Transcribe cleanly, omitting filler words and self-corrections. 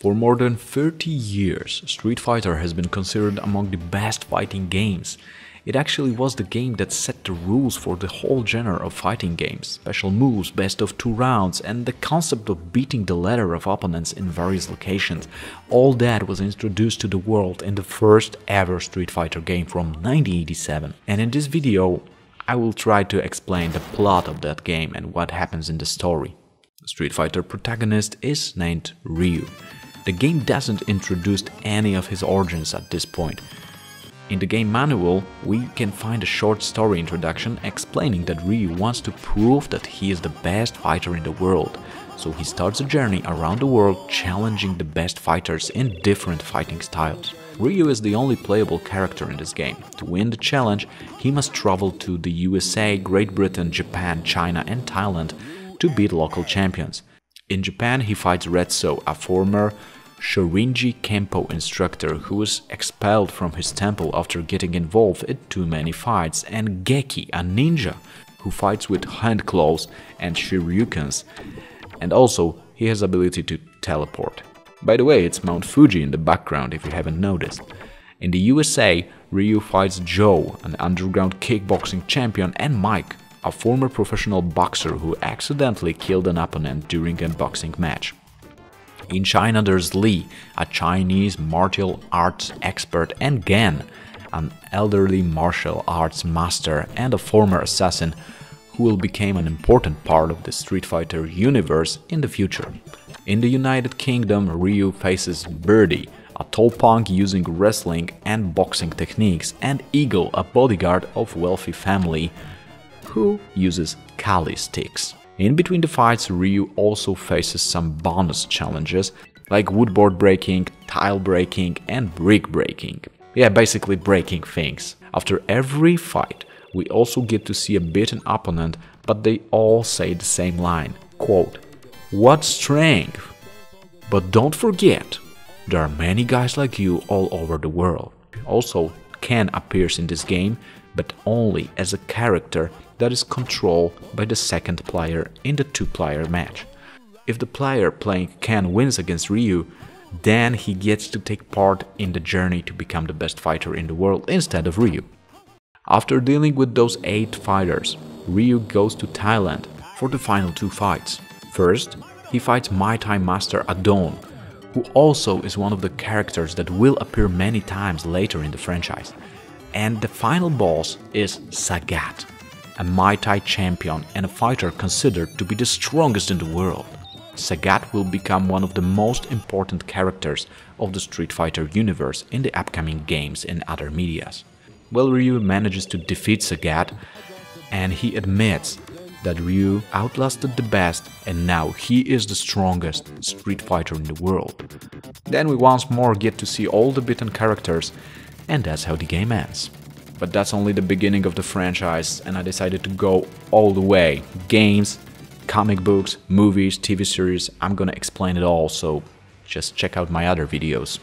For more than 30 years, Street Fighter has been considered among the best fighting games. It actually was the game that set the rules for the whole genre of fighting games. Special moves, best of 2 rounds, and the concept of beating the ladder of opponents in various locations. All that was introduced to the world in the first ever Street Fighter game from 1987. And in this video, I will try to explain the plot of that game and what happens in the story. The Street Fighter protagonist is named Ryu. The game doesn't introduce any of his origins at this point. In the game manual, we can find a short story introduction explaining that Ryu wants to prove that he is the best fighter in the world. So he starts a journey around the world challenging the best fighters in different fighting styles. Ryu is the only playable character in this game. To win the challenge, he must travel to the USA, Great Britain, Japan, China and Thailand to beat local champions. In Japan, he fights Retso, a former Shorinji Kempo instructor who was expelled from his temple after getting involved in too many fights, and Geki, a ninja who fights with hand claws and shiryukens, and also he has ability to teleport. By the way, it's Mount Fuji in the background if you haven't noticed. In the USA, Ryu fights Joe, an underground kickboxing champion, and Mike, a former professional boxer who accidentally killed an opponent during a boxing match. In China, there's Lee, a Chinese martial arts expert, and Gen, an elderly martial arts master and a former assassin who will become an important part of the Street Fighter universe in the future. In the United Kingdom, Ryu faces Birdie, a tall punk using wrestling and boxing techniques, and Eagle, a bodyguard of wealthy family who uses Kali sticks. In between the fights, Ryu also faces some bonus challenges like woodboard breaking, tile breaking and brick breaking. Yeah, basically breaking things. After every fight, we also get to see a beaten opponent, but they all say the same line, quote, "What strength! But don't forget, there are many guys like you all over the world." Also, Ken appears in this game, but only as a character that is controlled by the second player in the 2-player match. If the player playing Ken wins against Ryu, then he gets to take part in the journey to become the best fighter in the world instead of Ryu. After dealing with those 8 fighters, Ryu goes to Thailand for the final 2 fights. First, he fights Muay Thai master Adon, who also is one of the characters that will appear many times later in the franchise. And the final boss is Sagat, a Muay Thai champion and a fighter considered to be the strongest in the world. Sagat will become one of the most important characters of the Street Fighter universe in the upcoming games and other medias. Well, Ryu manages to defeat Sagat, and he admits that Ryu outlasted the best and now he is the strongest Street Fighter in the world. Then we once more get to see all the beaten characters, and that's how the game ends. But that's only the beginning of the franchise, and I decided to go all the way. Games, comic books, movies, TV series, I'm gonna explain it all, so just check out my other videos.